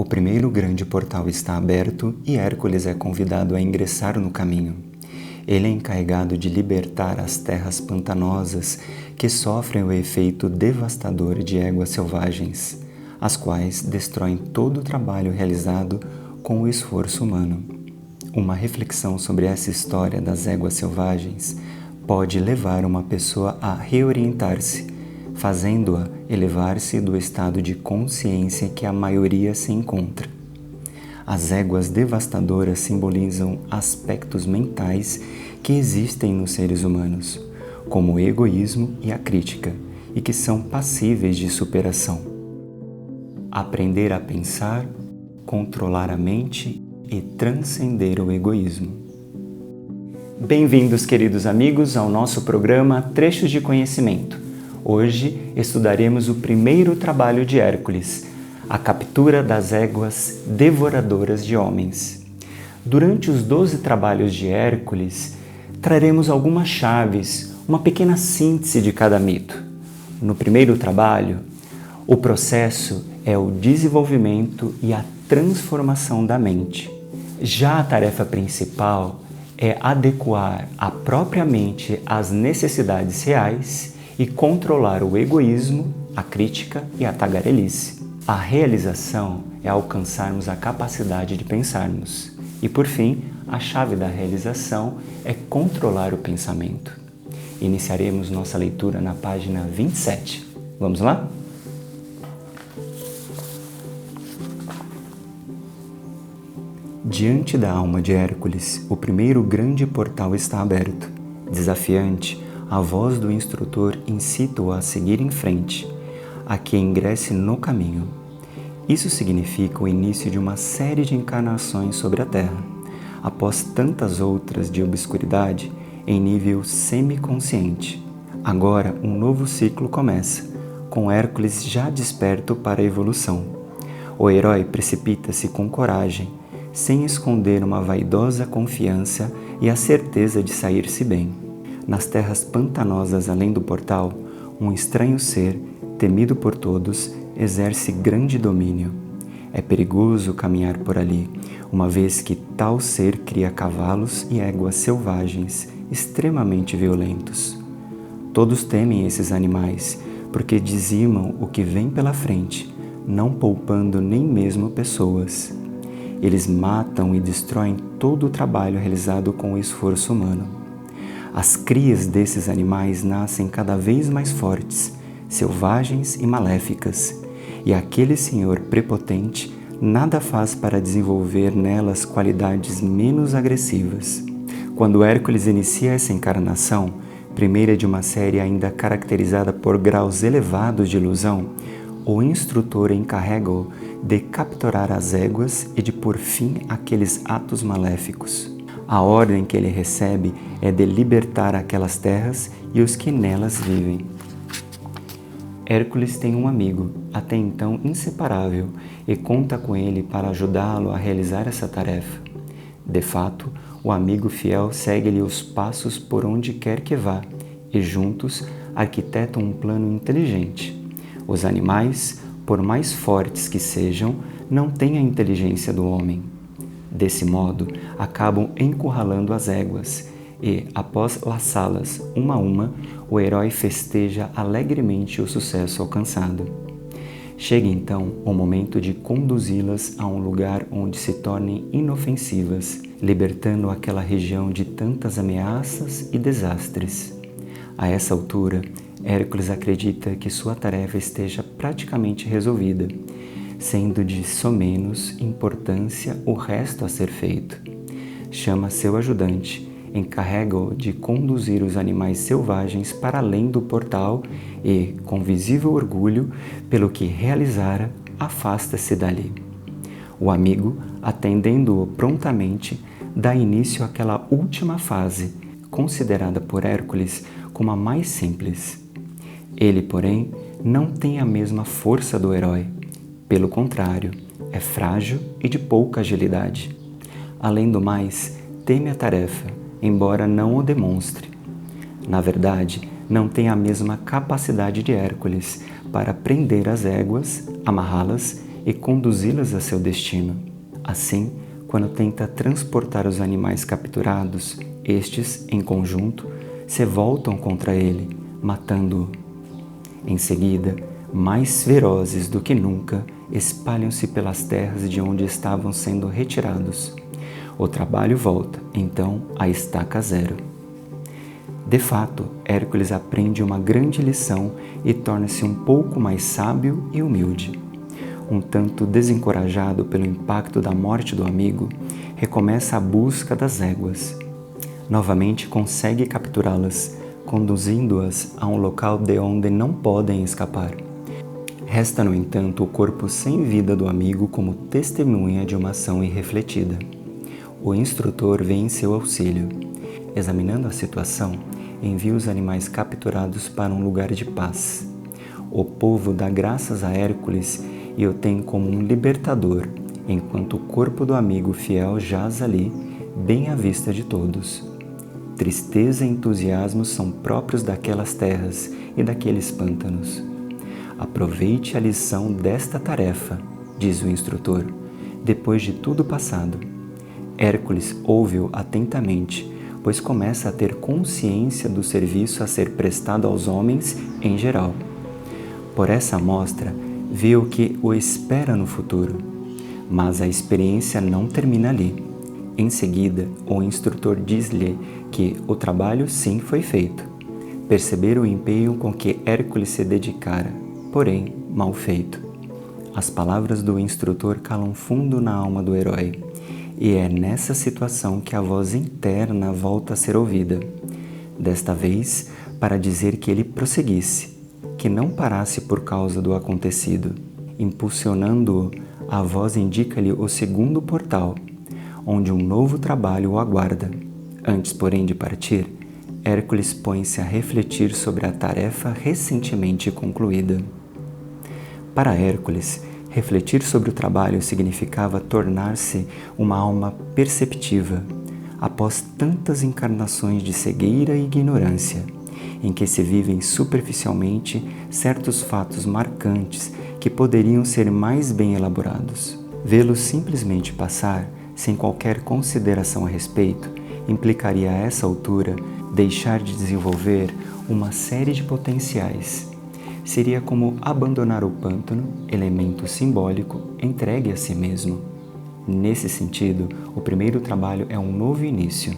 O primeiro grande portal está aberto e Hércules é convidado a ingressar no caminho. Ele é encarregado de libertar as terras pantanosas que sofrem o efeito devastador de éguas selvagens, as quais destroem todo o trabalho realizado com o esforço humano. Uma reflexão sobre essa história das éguas selvagens pode levar uma pessoa a reorientar-se, fazendo-a elevar-se do estado de consciência que a maioria se encontra. As éguas devastadoras simbolizam aspectos mentais que existem nos seres humanos, como o egoísmo e a crítica, e que são passíveis de superação. Aprender a pensar, controlar a mente e transcender o egoísmo. Bem-vindos, queridos amigos, ao nosso programa Trechos de Conhecimento. Hoje estudaremos o primeiro trabalho de Hércules, a captura das éguas devoradoras de homens. Durante os 12 trabalhos de Hércules, traremos algumas chaves, uma pequena síntese de cada mito. No primeiro trabalho, o processo é o desenvolvimento e a transformação da mente. Já a tarefa principal é adequar a própria mente às necessidades reais e controlar o egoísmo, a crítica e a tagarelice. A realização é alcançarmos a capacidade de pensarmos. E, por fim, a chave da realização é controlar o pensamento. Iniciaremos nossa leitura na página 27. Vamos lá? Diante da alma de Hércules, o primeiro grande portal está aberto. Desafiante, a voz do instrutor incita-o a seguir em frente, a que ingresse no caminho. Isso significa o início de uma série de encarnações sobre a Terra, após tantas outras de obscuridade em nível semiconsciente. Agora, um novo ciclo começa, com Hércules já desperto para a evolução. O herói precipita-se com coragem, sem esconder uma vaidosa confiança e a certeza de sair-se bem. Nas terras pantanosas além do portal, um estranho ser, temido por todos, exerce grande domínio. É perigoso caminhar por ali, uma vez que tal ser cria cavalos e éguas selvagens, extremamente violentos. Todos temem esses animais, porque dizimam o que vem pela frente, não poupando nem mesmo pessoas. Eles matam e destroem todo o trabalho realizado com o esforço humano. As crias desses animais nascem cada vez mais fortes, selvagens e maléficas, e aquele senhor prepotente nada faz para desenvolver nelas qualidades menos agressivas. Quando Hércules inicia essa encarnação, primeira de uma série ainda caracterizada por graus elevados de ilusão, o instrutor encarrega-o de capturar as éguas e de pôr fim àqueles atos maléficos. A ordem que ele recebe é de libertar aquelas terras e os que nelas vivem. Hércules tem um amigo, até então inseparável, e conta com ele para ajudá-lo a realizar essa tarefa. De fato, o amigo fiel segue-lhe os passos por onde quer que vá, e juntos arquitetam um plano inteligente. Os animais, por mais fortes que sejam, não têm a inteligência do homem. Desse modo, acabam encurralando as éguas e, após laçá-las uma a uma, o herói festeja alegremente o sucesso alcançado. Chega então o momento de conduzi-las a um lugar onde se tornem inofensivas, libertando aquela região de tantas ameaças e desastres. A essa altura, Hércules acredita que sua tarefa esteja praticamente resolvida, sendo de somenos importância o resto a ser feito. Chama seu ajudante, encarrega-o de conduzir os animais selvagens para além do portal e, com visível orgulho pelo que realizara, afasta-se dali. O amigo, atendendo-o prontamente, dá início àquela última fase, considerada por Hércules como a mais simples. Ele, porém, não tem a mesma força do herói. Pelo contrário, é frágil e de pouca agilidade. Além do mais, teme a tarefa, embora não o demonstre. Na verdade, não tem a mesma capacidade de Hércules para prender as éguas, amarrá-las e conduzi-las a seu destino. Assim, quando tenta transportar os animais capturados, estes, em conjunto, se voltam contra ele, matando-o. Em seguida, mais ferozes do que nunca, espalham-se pelas terras de onde estavam sendo retirados. O trabalho volta, então, à estaca zero. De fato, Hércules aprende uma grande lição e torna-se um pouco mais sábio e humilde. Um tanto desencorajado pelo impacto da morte do amigo, recomeça a busca das éguas. Novamente consegue capturá-las, conduzindo-as a um local de onde não podem escapar. Resta, no entanto, o corpo sem vida do amigo como testemunha de uma ação irrefletida. O instrutor vem em seu auxílio. Examinando a situação, envia os animais capturados para um lugar de paz. O povo dá graças a Hércules e o tem como um libertador, enquanto o corpo do amigo fiel jaz ali, bem à vista de todos. Tristeza e entusiasmo são próprios daquelas terras e daqueles pântanos. Aproveite a lição desta tarefa, diz o instrutor, depois de tudo passado. Hércules ouve-o atentamente, pois começa a ter consciência do serviço a ser prestado aos homens em geral. Por essa amostra, vê o que o espera no futuro. Mas a experiência não termina ali. Em seguida, o instrutor diz-lhe que o trabalho sim foi feito. Perceber o empenho com que Hércules se dedicara, porém mal feito. As palavras do instrutor calam fundo na alma do herói. E é nessa situação que a voz interna volta a ser ouvida. Desta vez, para dizer que ele prosseguisse, que não parasse por causa do acontecido. Impulsionando-o, a voz indica-lhe o segundo portal, onde um novo trabalho o aguarda. Antes, porém, de partir, Hércules põe-se a refletir sobre a tarefa recentemente concluída. Para Hércules, refletir sobre o trabalho significava tornar-se uma alma perceptiva, após tantas encarnações de cegueira e ignorância, em que se vivem superficialmente certos fatos marcantes que poderiam ser mais bem elaborados. Vê-los simplesmente passar, sem qualquer consideração a respeito, implicaria a essa altura deixar de desenvolver uma série de potenciais. Seria como abandonar o pântano, elemento simbólico, entregue a si mesmo. Nesse sentido, o primeiro trabalho é um novo início.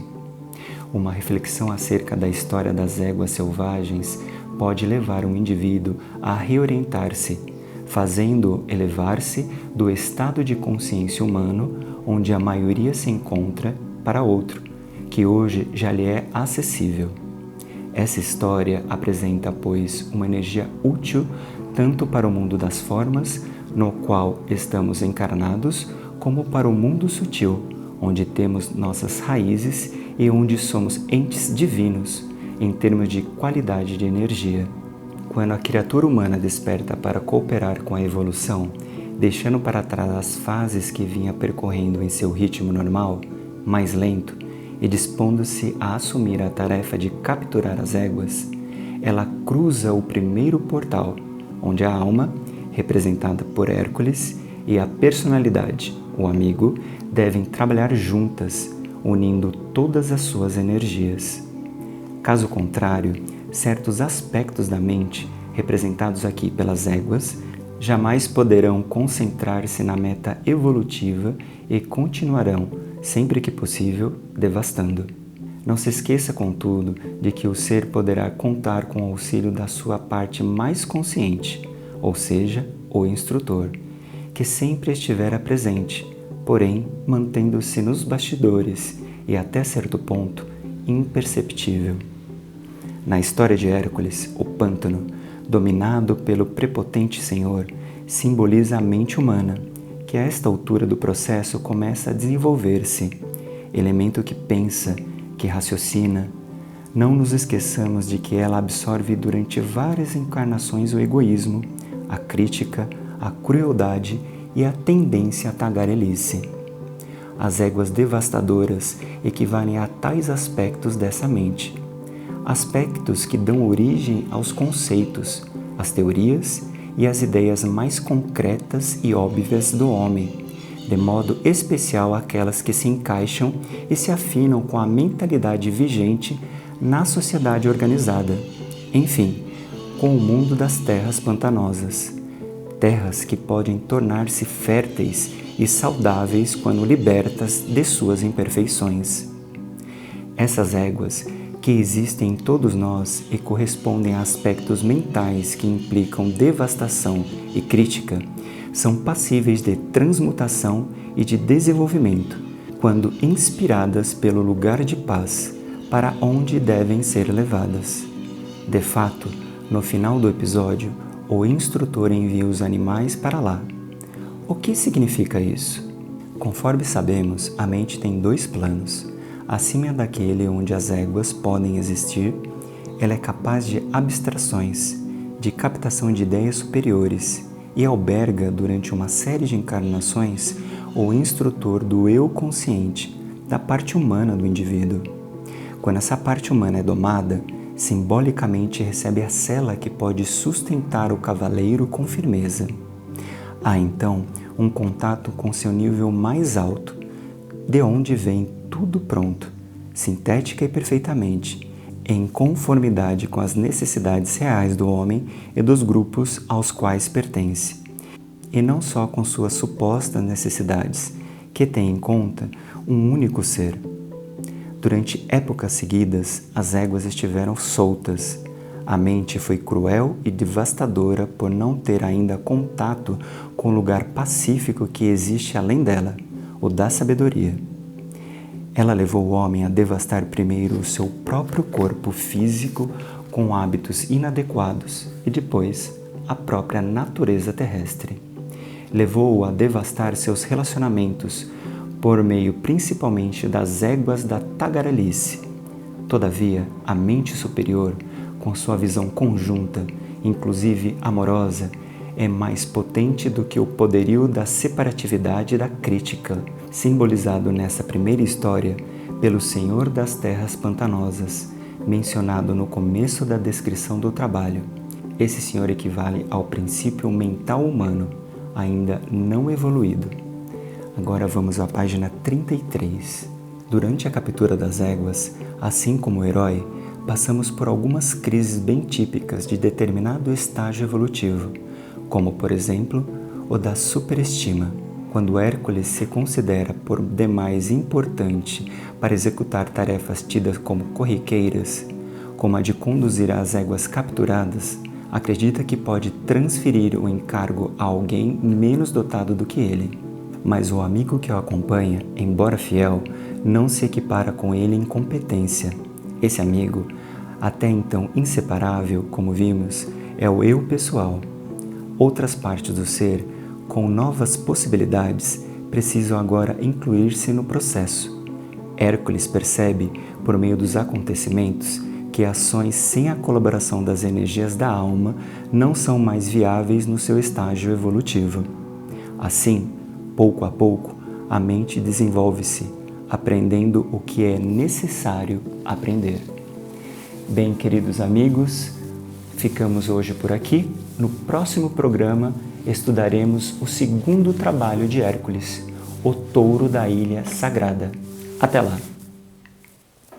Uma reflexão acerca da história das éguas selvagens pode levar um indivíduo a reorientar-se, fazendo-o elevar-se do estado de consciência humano, onde a maioria se encontra, para outro, que hoje já lhe é acessível. Essa história apresenta, pois, uma energia útil tanto para o mundo das formas, no qual estamos encarnados, como para o mundo sutil, onde temos nossas raízes e onde somos entes divinos, em termos de qualidade de energia. Quando a criatura humana desperta para cooperar com a evolução, deixando para trás as fases que vinha percorrendo em seu ritmo normal, mais lento, e dispondo-se a assumir a tarefa de capturar as éguas, ela cruza o primeiro portal, onde a alma, representada por Hércules, e a personalidade, o amigo, devem trabalhar juntas, unindo todas as suas energias. Caso contrário, certos aspectos da mente, representados aqui pelas éguas, jamais poderão concentrar-se na meta evolutiva e continuarão, sempre que possível, devastando. Não se esqueça, contudo, de que o ser poderá contar com o auxílio da sua parte mais consciente, ou seja, o instrutor, que sempre estivera presente, porém mantendo-se nos bastidores e, até certo ponto, imperceptível. Na história de Hércules, o pântano, dominado pelo prepotente senhor, simboliza a mente humana, que a esta altura do processo começa a desenvolver-se, elemento que pensa, que raciocina. Não nos esqueçamos de que ela absorve durante várias encarnações o egoísmo, a crítica, a crueldade e a tendência à tagarelice. As éguas devastadoras equivalem a tais aspectos dessa mente, aspectos que dão origem aos conceitos, às teorias e as ideias mais concretas e óbvias do homem, de modo especial aquelas que se encaixam e se afinam com a mentalidade vigente na sociedade organizada, enfim, com o mundo das terras pantanosas, terras que podem tornar-se férteis e saudáveis quando libertas de suas imperfeições. Essas éguas que existem em todos nós e correspondem a aspectos mentais que implicam devastação e crítica, são passíveis de transmutação e de desenvolvimento, quando inspiradas pelo lugar de paz para onde devem ser levadas. De fato, no final do episódio, o instrutor envia os animais para lá. O que significa isso? Conforme sabemos, a mente tem dois planos. Acima daquele onde as éguas podem existir, ela é capaz de abstrações, de captação de ideias superiores e alberga durante uma série de encarnações o instrutor do eu consciente, da parte humana do indivíduo. Quando essa parte humana é domada, simbolicamente recebe a sela que pode sustentar o cavaleiro com firmeza. Há então um contato com seu nível mais alto, de onde vem tudo pronto, sintética e perfeitamente, em conformidade com as necessidades reais do homem e dos grupos aos quais pertence, e não só com suas supostas necessidades, que tem em conta um único ser. Durante épocas seguidas, as éguas estiveram soltas. A mente foi cruel e devastadora por não ter ainda contato com o lugar pacífico que existe além dela, o da sabedoria. Ela levou o homem a devastar primeiro o seu próprio corpo físico com hábitos inadequados e depois a própria natureza terrestre. Levou-o a devastar seus relacionamentos por meio principalmente das éguas da tagarelice. Todavia, a mente superior, com sua visão conjunta, inclusive amorosa, é mais potente do que o poderio da separatividade e da crítica, simbolizado nessa primeira história pelo Senhor das Terras Pantanosas, mencionado no começo da descrição do trabalho. Esse Senhor equivale ao princípio mental humano, ainda não evoluído. Agora vamos à página 33. Durante a captura das éguas, assim como o herói, passamos por algumas crises bem típicas de determinado estágio evolutivo, como, por exemplo, o da superestima, quando Hércules se considera por demais importante para executar tarefas tidas como corriqueiras, como a de conduzir as éguas capturadas, acredita que pode transferir o encargo a alguém menos dotado do que ele. Mas o amigo que o acompanha, embora fiel, não se equipara com ele em competência. Esse amigo, até então inseparável, como vimos, é o eu pessoal. Outras partes do ser, com novas possibilidades, precisam agora incluir-se no processo. Hércules percebe, por meio dos acontecimentos, que ações sem a colaboração das energias da alma não são mais viáveis no seu estágio evolutivo. Assim, pouco a pouco, a mente desenvolve-se, aprendendo o que é necessário aprender. Bem, queridos amigos, ficamos hoje por aqui. No próximo programa, estudaremos o segundo trabalho de Hércules, o touro da Ilha Sagrada. Até lá!